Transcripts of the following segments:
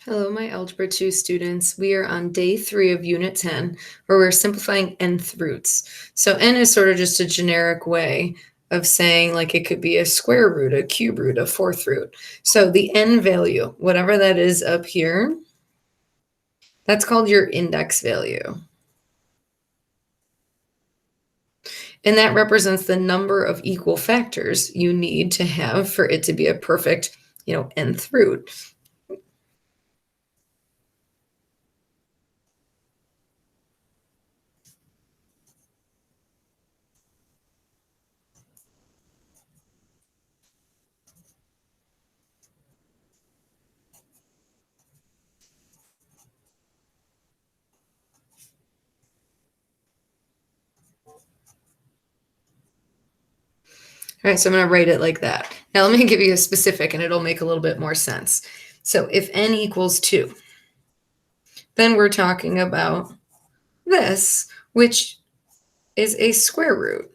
Hello, my Algebra 2 students. We are on day 3 of Unit 10, where we're simplifying nth roots. So n is sort of just a generic way of saying like it could be a square root, a cube root, a fourth root. So the n value, whatever that is up here, that's called your index value. And that represents the number of equal factors you need to have for it to be a perfect, nth root. All right, so I'm going to write it like that. Now let me give you a specific and it'll make a little bit more sense. So if n equals 2, then we're talking about this, which is a square root.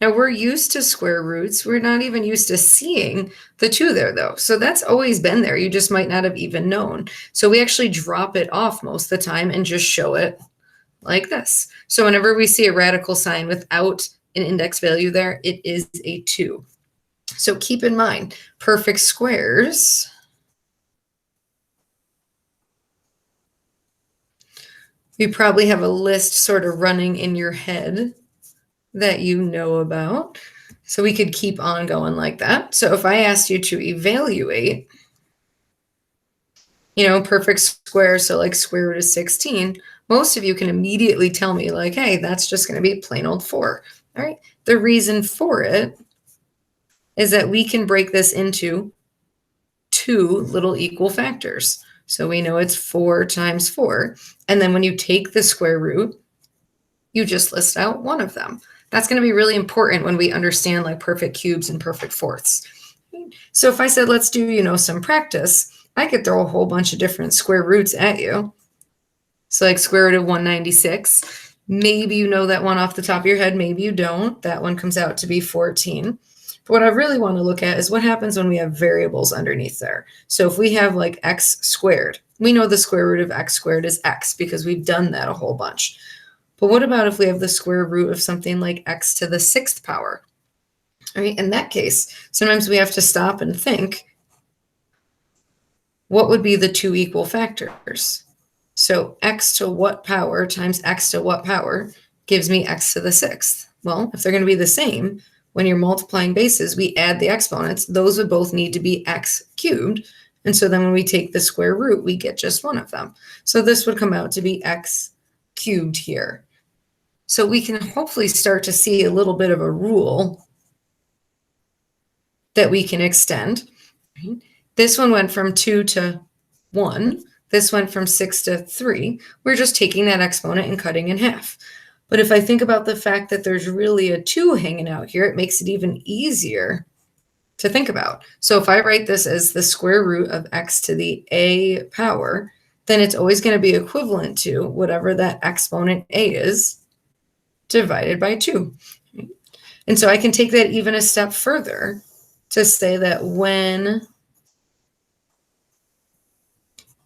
Now we're used to square roots. We're not even used to seeing the 2 there though. So that's always been there. You just might not have even known. So we actually drop it off most of the time and just show it like this. So whenever we see a radical sign without an index value there, it is a 2. So keep in mind, perfect squares you probably have a list sort of running in your head that you know about. So we could keep on going like that. So if I asked you to evaluate, perfect squares, so like square root of 16, most of you can immediately tell me like, hey, that's just going to be plain old 4. All right. The reason for it is that we can break this into 2 little equal factors. So we know it's 4 times 4. And then when you take the square root, you just list out one of them. That's going to be really important when we understand like perfect cubes and perfect fourths. So if I said, let's do, some practice, I could throw a whole bunch of different square roots at you. So like square root of 196. Maybe you know that one off the top of your head. Maybe you don't. That one comes out to be 14. But what I really want to look at is what happens when we have variables underneath there. So if we have like x squared, we know the square root of x squared is x because we've done that a whole bunch. But what about if we have the square root of something like x to the 6th power? All right, in that case, sometimes we have to stop and think, what would be the 2 equal factors? So x to what power times x to what power gives me x to the 6th? Well, if they're going to be the same, when you're multiplying bases, we add the exponents. Those would both need to be x cubed. And so then when we take the square root, we get just one of them. So this would come out to be x cubed here. So we can hopefully start to see a little bit of a rule that we can extend. This one went from 2 to 1. This went from 6 to 3. We're just taking that exponent and cutting in half. But if I think about the fact that there's really a 2 hanging out here, it makes it even easier to think about. So if I write this as the square root of x to the a power, then it's always going to be equivalent to whatever that exponent a is divided by 2. And so I can take that even a step further to say that when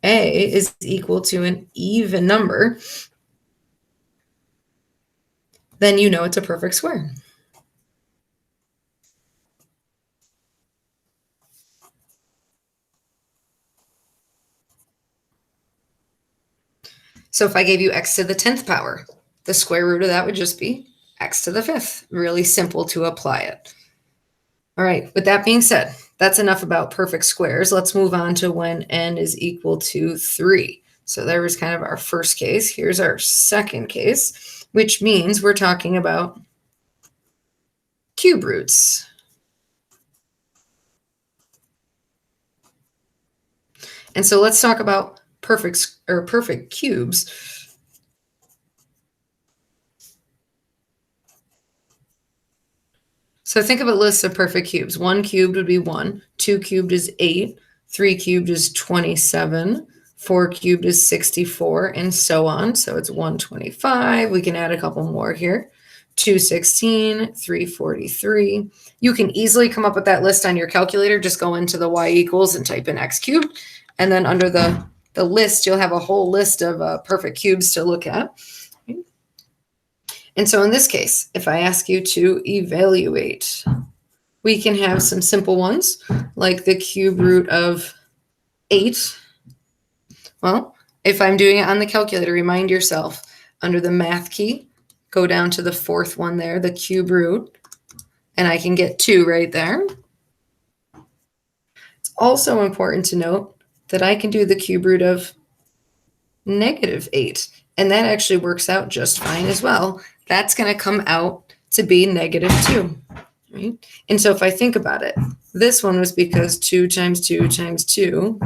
a is equal to an even number, then you know it's a perfect square. So if I gave you x to the 10th power, the square root of that would just be x to the 5th. Really simple to apply it. All right, with that being said, that's enough about perfect squares. Let's move on to when n is equal to 3. So there was kind of our first case. Here's our second case, which means we're talking about cube roots. And so let's talk about perfect cubes. So think of a list of perfect cubes. 1 cubed would be 1, 2 cubed is 8, 3 cubed is 27, 4 cubed is 64, and so on. So it's 125. We can add a couple more here. 216, 343. You can easily come up with that list on your calculator. Just go into the y equals and type in x cubed, And then under the list, you'll have a whole list of perfect cubes to look at. And so in this case, if I ask you to evaluate, we can have some simple ones like the cube root of 8. Well, if I'm doing it on the calculator, remind yourself under the math key, go down to the fourth one there, the cube root, and I can get 2 right there. It's also important to note that I can do the cube root of -8, and that actually works out just fine as well. That's going to come out to be -2. Right? And so if I think about it, this one was because 2 times 2 times 2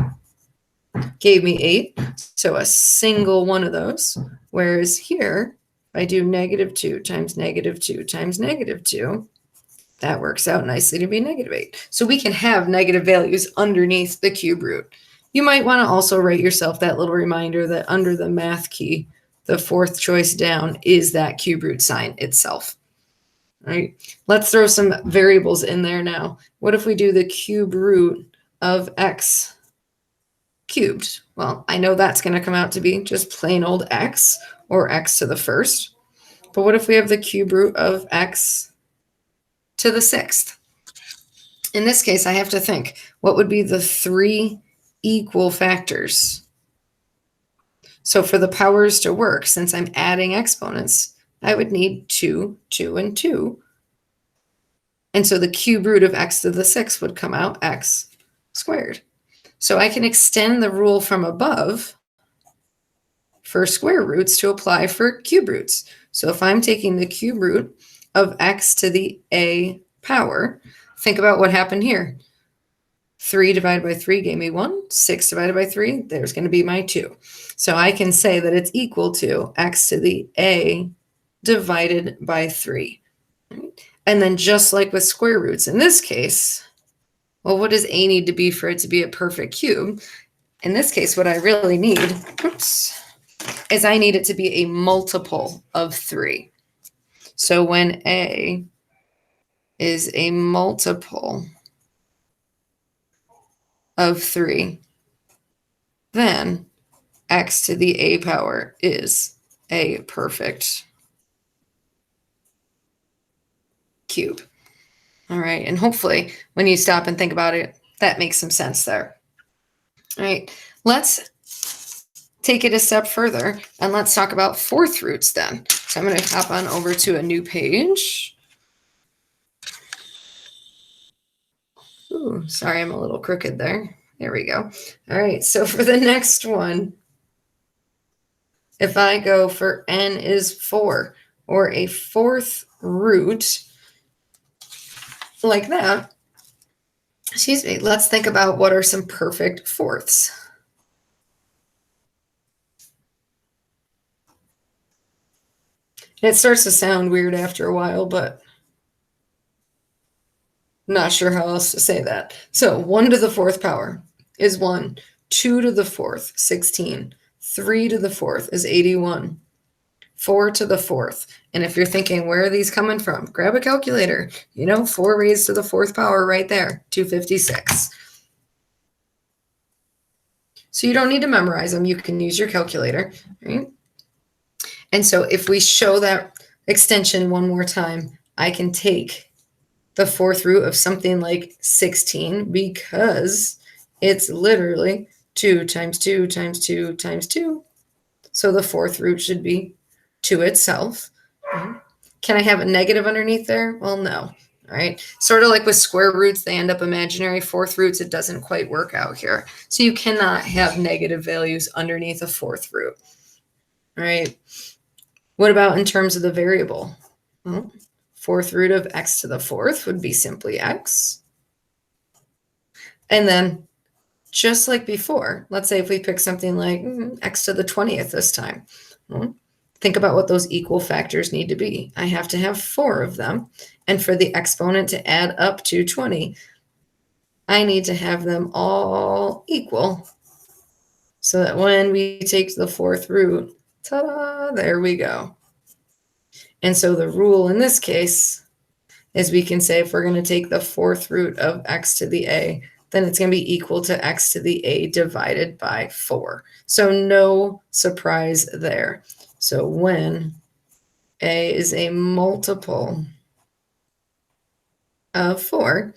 gave me 8. So a single one of those. Whereas here, if I do -2 times -2 times -2, that works out nicely to be -8. So we can have negative values underneath the cube root. You might want to also write yourself that little reminder that under the math key, the fourth choice down is that cube root sign itself. All right, let's throw some variables in there now. What if we do the cube root of x cubed? Well, I know that's going to come out to be just plain old x, or x to the first. But what if we have the cube root of x to the 6th? In this case, I have to think, what would be the 3 equal factors? So for the powers to work, since I'm adding exponents, I would need 2, 2, and 2. And so the cube root of x to the 6th would come out x squared. So I can extend the rule from above for square roots to apply for cube roots. So if I'm taking the cube root of x to the a power, think about what happened here. 3 divided by 3 gave me 1. 6 divided by 3, there's going to be my 2. So I can say that it's equal to x to the a divided by 3. And then just like with square roots, in this case, well, what does a need to be for it to be a perfect cube? In this case, what I really need, is I need it to be a multiple of 3. So when a is a multiple of 3, then x to the a power is a perfect cube. All right, and hopefully when you stop and think about it, that makes some sense there. All right, let's take it a step further and let's talk about fourth roots then. So I'm going to hop on over to a new page. Ooh, sorry, I'm a little crooked there. There we go. All right, so for the next one, if I go for n is 4, or a fourth root like that, excuse me, let's think about what are some perfect fourths. It starts to sound weird after a while, but not sure how else to say that. So 1 to the 4th power is 1. 2 to the 4th, 16. 3 to the 4th is 81. 4 to the 4th. And if you're thinking, where are these coming from? Grab a calculator. 4 raised to the 4th power right there, 256. So you don't need to memorize them. You can use your calculator, right? And so if we show that extension one more time, I can take the 4th root of something like 16 because it's literally 2 times 2 times 2 times 2. So the 4th root should be 2 itself. Can I have a negative underneath there? Well, no. All right. Sort of like with square roots, they end up imaginary. 4th roots, it doesn't quite work out here. So you cannot have negative values underneath a 4th root. All right. What about in terms of the variable? Well, 4th root of x to the 4th would be simply x. And then just like before, let's say if we pick something like x to the 20th this time. Well, think about what those equal factors need to be. I have to have 4 of them. And for the exponent to add up to 20, I need to have them all equal so that when we take the 4th root, ta-da, there we go. And so the rule in this case is we can say if we're going to take the 4th root of x to the a, then it's going to be equal to x to the a divided by 4. So no surprise there. So when a is a multiple of 4,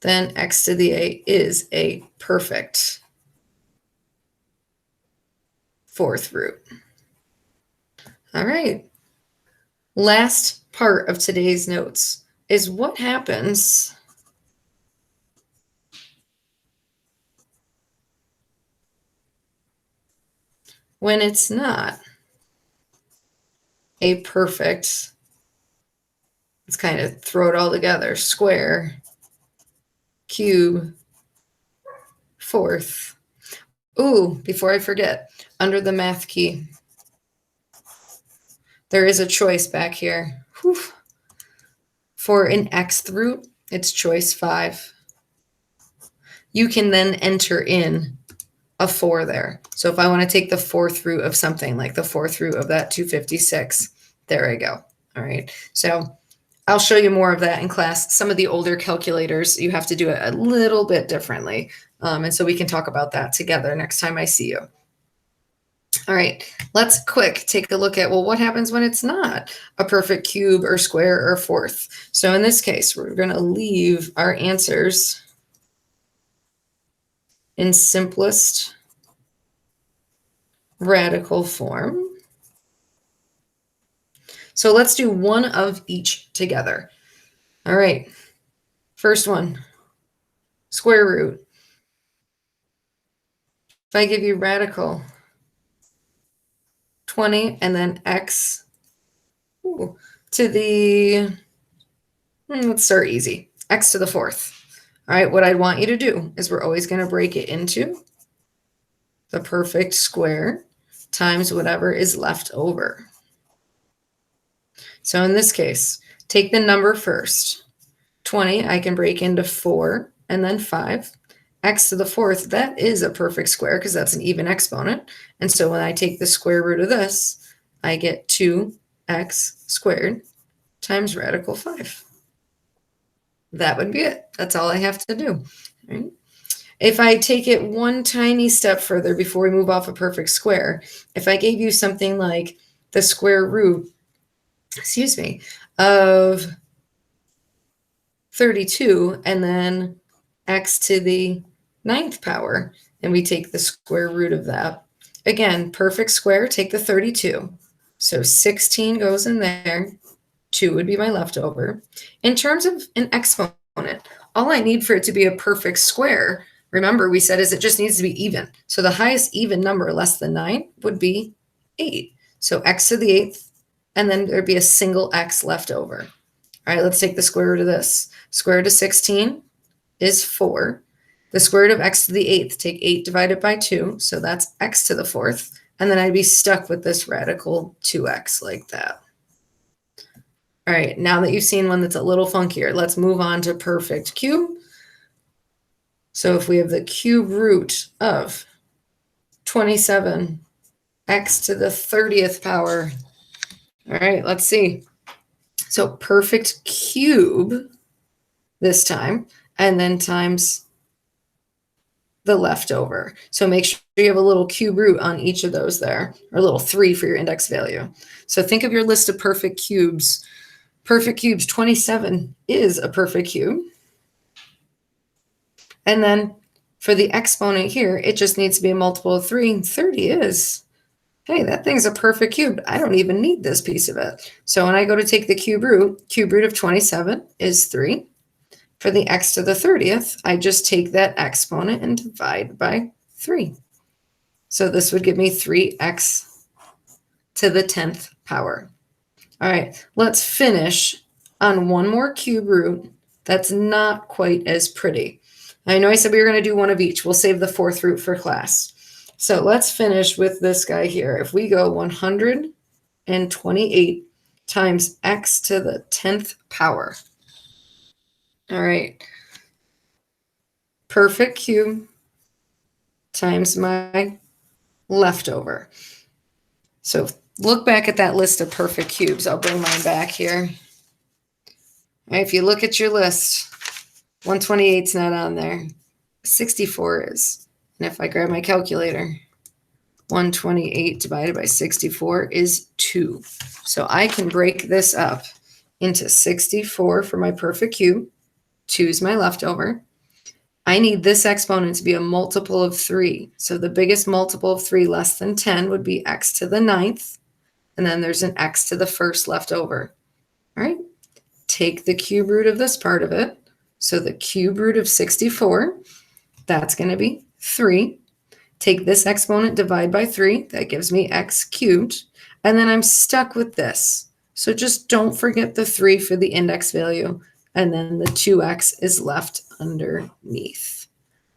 then x to the a is a perfect fourth root. All right. Last part of today's notes is what happens when it's not a perfect, let's kind of throw it all together, square, cube, fourth. Ooh, before I forget, under the math key, there is a choice back here. Whew. For an xth root, it's choice 5. You can then enter in a 4 there. So if I want to take the fourth root of something, like the fourth root of that 256, there I go. All right. So I'll show you more of that in class. Some of the older calculators, you have to do it a little bit differently. And so we can talk about that together next time I see you. All right, let's take a look at, well, what happens when it's not a perfect cube or square or fourth? So in this case, we're going to leave our answers in simplest radical form. So let's do one of each together. All right, first one, square root. If I give you radical 20 and then x to the, let's start easy, x to the fourth. All right, what I'd want you to do is we're always going to break it into the perfect square times whatever is left over. So in this case, take the number first. 20, I can break into 4 and then 5. X to the fourth, that is a perfect square because that's an even exponent. And so when I take the square root of this, I get 2x squared times radical 5. That would be it. That's all I have to do. Right? If I take it one tiny step further before we move off a perfect square, if I gave you something like the square root, of 32 and then x to the 9th power, and we take the square root of that. Again, perfect square, take the 32. So 16 goes in there. 2 would be my leftover. In terms of an exponent, all I need for it to be a perfect square, remember we said, is it just needs to be even. So the highest even number less than 9 would be 8. So x to the 8th, and then there'd be a single x left over. All right, let's take the square root of this. Square root of 16 is 4. The square root of x to the 8th, take 8 divided by 2, so that's x to the 4th. And then I'd be stuck with this radical 2x like that. All right, now that you've seen one that's a little funkier, let's move on to perfect cube. So if we have the cube root of 27, x to the 30th power. All right, let's see. So perfect cube this time, and then times the leftover. So make sure you have a little cube root on each of those there, or a little 3 for your index value. So think of your list of perfect cubes. Perfect cubes, 27 is a perfect cube. And then for the exponent here, it just needs to be a multiple of 3. 30 is. Hey, that thing's a perfect cube. I don't even need this piece of it. So when I go to take the cube root of 27 is 3. For the x to the 30th, I just take that exponent and divide by 3. So this would give me 3x to the 10th power. All right, let's finish on one more cube root that's not quite as pretty. I know I said we were going to do one of each. We'll save the fourth root for class. So let's finish with this guy here. If we go 128 times x to the 10th power. All right. Perfect cube times my leftover. So look back at that list of perfect cubes. I'll bring mine back here. All right, if you look at your list, 128's not on there. 64 is. And if I grab my calculator, 128 divided by 64 is 2. So I can break this up into 64 for my perfect cube. 2 is my leftover. I need this exponent to be a multiple of 3. So the biggest multiple of 3 less than 10 would be x to the 9th. And then there's an x to the first left over. All right. Take the cube root of this part of it. So the cube root of 64, that's going to be 3. Take this exponent, divide by 3. That gives me x cubed. And then I'm stuck with this. So just don't forget the 3 for the index value. And then the 2x is left underneath.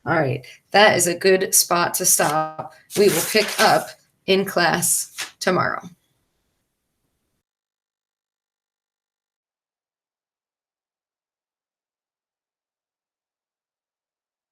All right, that is a good spot to stop. We will pick up in class tomorrow.